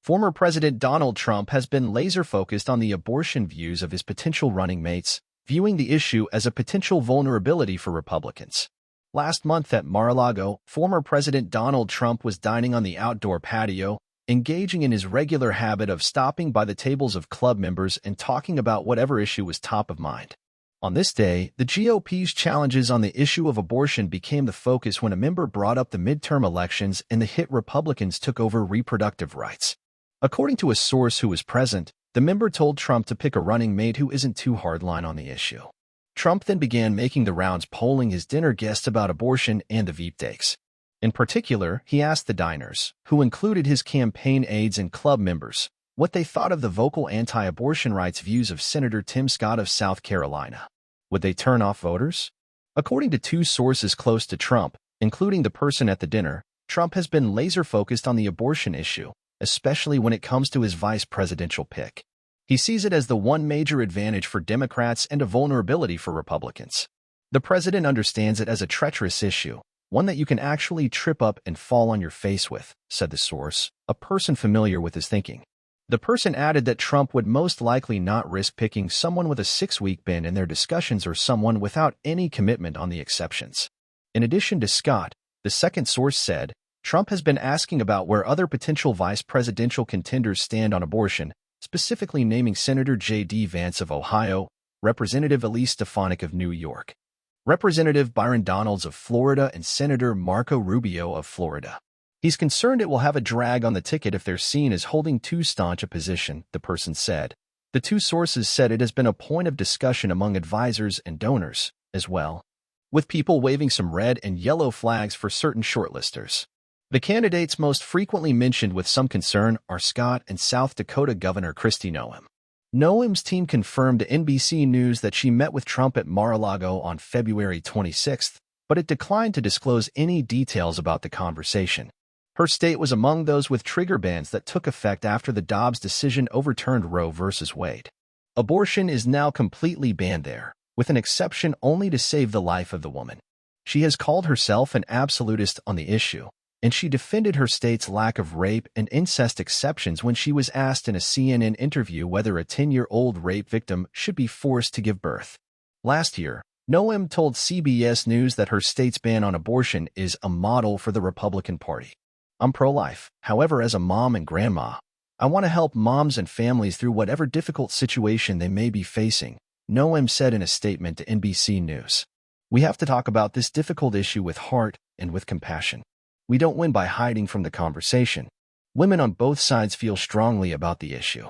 Former President Donald Trump has been laser-focused on the abortion views of his potential running mates, viewing the issue as a potential vulnerability for Republicans. Last month at Mar-a-Lago, former President Donald Trump was dining on the outdoor patio, engaging in his regular habit of stopping by the tables of club members and talking about whatever issue was top of mind. On this day, the GOP's challenges on the issue of abortion became the focus when a member brought up the midterm elections and the hit Republicans took over reproductive rights. According to a source who was present, the member told Trump to pick a running mate who isn't too hardline on the issue. Trump then began making the rounds polling his dinner guests about abortion and the veepstakes. In particular, he asked the diners, who included his campaign aides and club members, what they thought of the vocal anti-abortion rights views of Senator Tim Scott of South Carolina. Would they turn off voters? According to two sources close to Trump, including the person at the dinner, Trump has been laser-focused on the abortion issue, especially when it comes to his vice presidential pick. He sees it as the one major advantage for Democrats and a vulnerability for Republicans. The president understands it as a treacherous issue, one that you can actually trip up and fall on your face with, said the source, a person familiar with his thinking. The person added that Trump would most likely not risk picking someone with a 6-week ban in their discussions or someone without any commitment on the exceptions. In addition to Scott, the second source said, Trump has been asking about where other potential vice presidential contenders stand on abortion, specifically naming Senator J.D. Vance of Ohio, Representative Elise Stefanik of New York, Representative Byron Donalds of Florida, and Senator Marco Rubio of Florida. He's concerned it will have a drag on the ticket if they're seen as holding too staunch a position, the person said. The two sources said it has been a point of discussion among advisors and donors, as well, with people waving some red and yellow flags for certain shortlisters. The candidates most frequently mentioned with some concern are Scott and South Dakota Governor Kristi Noem. Noem's team confirmed to NBC News that she met with Trump at Mar-a-Lago on February 26, but it declined to disclose any details about the conversation. Her state was among those with trigger bans that took effect after the Dobbs decision overturned Roe v. Wade. Abortion is now completely banned there, with an exception only to save the life of the woman. She has called herself an absolutist on the issue, and she defended her state's lack of rape and incest exceptions when she was asked in a CNN interview whether a 10-year-old rape victim should be forced to give birth. Last year, Noem told CBS News that her state's ban on abortion is a model for the Republican Party. I'm pro-life. However, as a mom and grandma, I want to help moms and families through whatever difficult situation they may be facing, Noem said in a statement to NBC News. We have to talk about this difficult issue with heart and with compassion. We don't win by hiding from the conversation. Women on both sides feel strongly about the issue.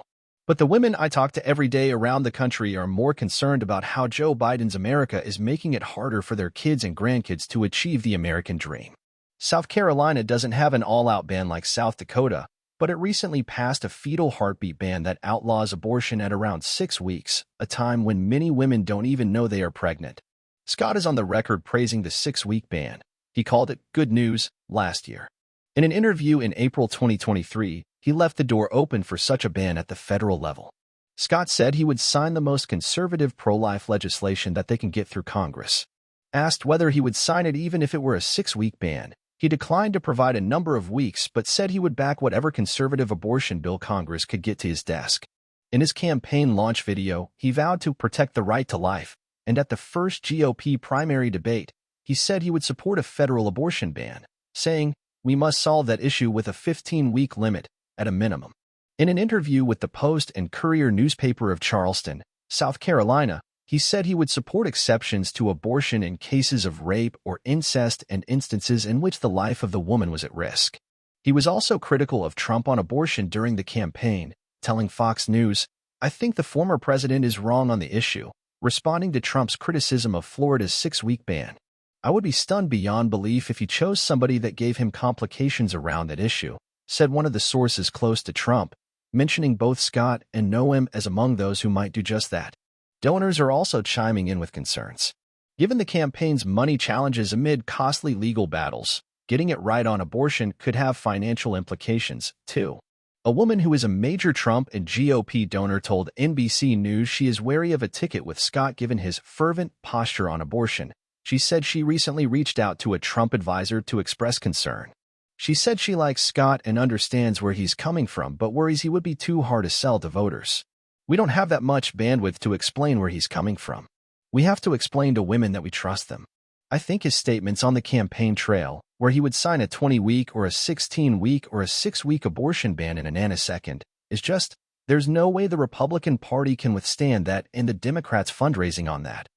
But the women I talk to every day around the country are more concerned about how Joe Biden's America is making it harder for their kids and grandkids to achieve the American dream. South Carolina doesn't have an all-out ban like South Dakota, but it recently passed a fetal heartbeat ban that outlaws abortion at around 6 weeks, a time when many women don't even know they are pregnant. Scott is on the record praising the 6-week ban. He called it good news last year. In an interview in April 2023, he left the door open for such a ban at the federal level. Scott said he would sign the most conservative pro-life legislation that they can get through Congress. Asked whether he would sign it even if it were a 6-week ban, he declined to provide a number of weeks but said he would back whatever conservative abortion bill Congress could get to his desk. In his campaign launch video, he vowed to protect the right to life, and at the first GOP primary debate, he said he would support a federal abortion ban, saying, "We must solve that issue with a 15-week limit, at a minimum." In an interview with the Post and Courier newspaper of Charleston, South Carolina, he said he would support exceptions to abortion in cases of rape or incest and instances in which the life of the woman was at risk. He was also critical of Trump on abortion during the campaign, telling Fox News, "I think the former president is wrong on the issue," responding to Trump's criticism of Florida's 6-week ban. "I would be stunned beyond belief if he chose somebody that gave him complications around that issue," said one of the sources close to Trump, mentioning both Scott and Noem as among those who might do just that. Donors are also chiming in with concerns. Given the campaign's money challenges amid costly legal battles, getting it right on abortion could have financial implications, too. A woman who is a major Trump and GOP donor told NBC News she is wary of a ticket with Scott given his fervent posture on abortion. She said she recently reached out to a Trump advisor to express concern. She said she likes Scott and understands where he's coming from, but worries he would be too hard to sell to voters. We don't have that much bandwidth to explain where he's coming from. We have to explain to women that we trust them. I think his statements on the campaign trail, where he would sign a 20-week or a 16-week or a 6-week abortion ban in a nanosecond, is just, there's no way the Republican Party can withstand that and the Democrats fundraising on that.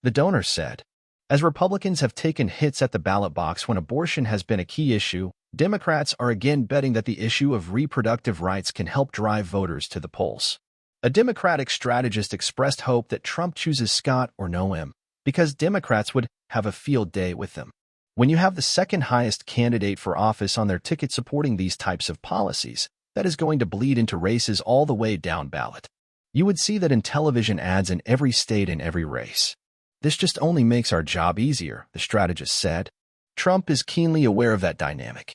The donor said, as Republicans have taken hits at the ballot box when abortion has been a key issue, Democrats are again betting that the issue of reproductive rights can help drive voters to the polls. A Democratic strategist expressed hope that Trump chooses Scott or Noem, because Democrats would have a field day with them. When you have the second highest candidate for office on their ticket supporting these types of policies, that is going to bleed into races all the way down ballot. You would see that in television ads in every state and every race. This just only makes our job easier, the strategist said. Trump is keenly aware of that dynamic.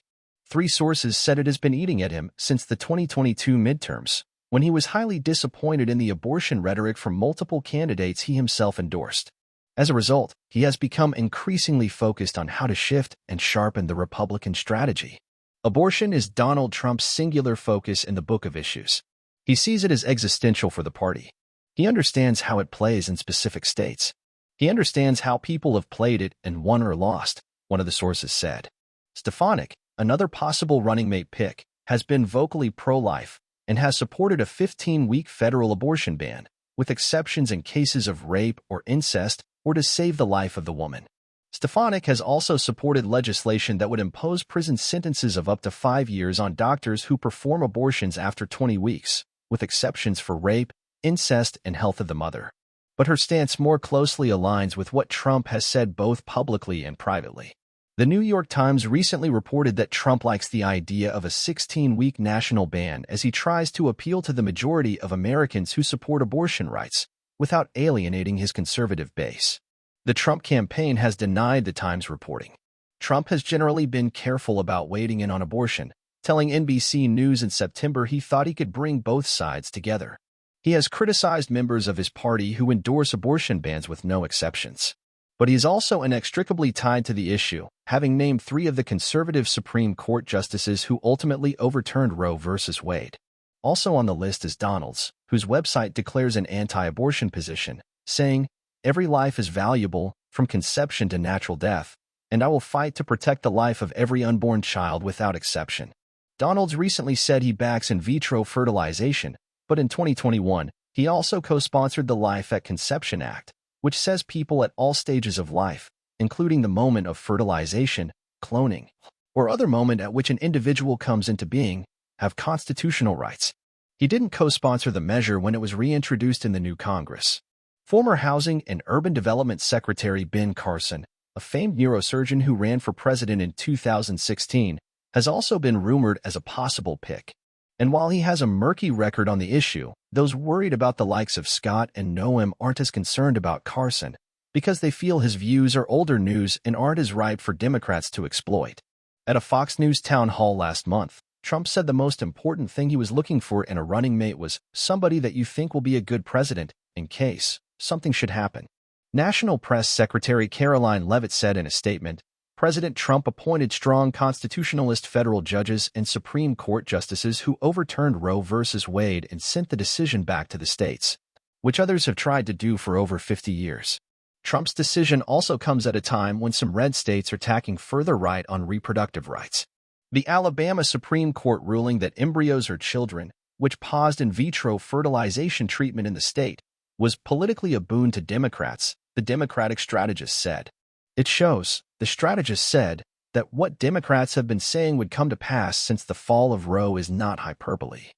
3 sources said it has been eating at him since the 2022 midterms, when he was highly disappointed in the abortion rhetoric from multiple candidates he himself endorsed. As a result, he has become increasingly focused on how to shift and sharpen the Republican strategy. Abortion is Donald Trump's singular focus in the book of issues. He sees it as existential for the party. He understands how it plays in specific states. He understands how people have played it and won or lost, one of the sources said. Stefanik, another possible running mate pick, has been vocally pro-life and has supported a 15-week federal abortion ban, with exceptions in cases of rape or incest or to save the life of the woman. Stefanik has also supported legislation that would impose prison sentences of up to 5 years on doctors who perform abortions after 20 weeks, with exceptions for rape, incest, and health of the mother. But her stance more closely aligns with what Trump has said both publicly and privately. The New York Times recently reported that Trump likes the idea of a 16-week national ban as he tries to appeal to the majority of Americans who support abortion rights, without alienating his conservative base. The Trump campaign has denied the Times reporting. Trump has generally been careful about wading in on abortion, telling NBC News in September he thought he could bring both sides together. He has criticized members of his party who endorse abortion bans with no exceptions. But he is also inextricably tied to the issue, having named 3 of the conservative Supreme Court justices who ultimately overturned Roe v. Wade. Also on the list is Donald's, whose website declares an anti-abortion position, saying, "Every life is valuable, from conception to natural death, and I will fight to protect the life of every unborn child without exception." Donald's recently said he backs in vitro fertilization, but in 2021, he also co-sponsored the Life at Conception Act, which says people at all stages of life, including the moment of fertilization, cloning, or other moment at which an individual comes into being, have constitutional rights. He didn't co-sponsor the measure when it was reintroduced in the new Congress. Former Housing and Urban Development Secretary Ben Carson, a famed neurosurgeon who ran for president in 2016, has also been rumored as a possible pick. And while he has a murky record on the issue, those worried about the likes of Scott and Noem aren't as concerned about Carson, because they feel his views are older news and aren't as ripe for Democrats to exploit. At a Fox News town hall last month, Trump said the most important thing he was looking for in a running mate was somebody that you think will be a good president in case something should happen. National Press Secretary Caroline Leavitt said in a statement, President Trump appointed strong constitutionalist federal judges and Supreme Court justices who overturned Roe v. Wade and sent the decision back to the states, which others have tried to do for over 50 years. Trump's decision also comes at a time when some red states are tacking further right on reproductive rights. The Alabama Supreme Court ruling that embryos are children, which paused in vitro fertilization treatment in the state, was politically a boon to Democrats, the Democratic strategist said. It shows, the strategist said, that what Democrats have been saying would come to pass since the fall of Roe is not hyperbole.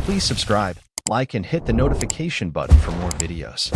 Please subscribe, like, and hit the notification button for more videos.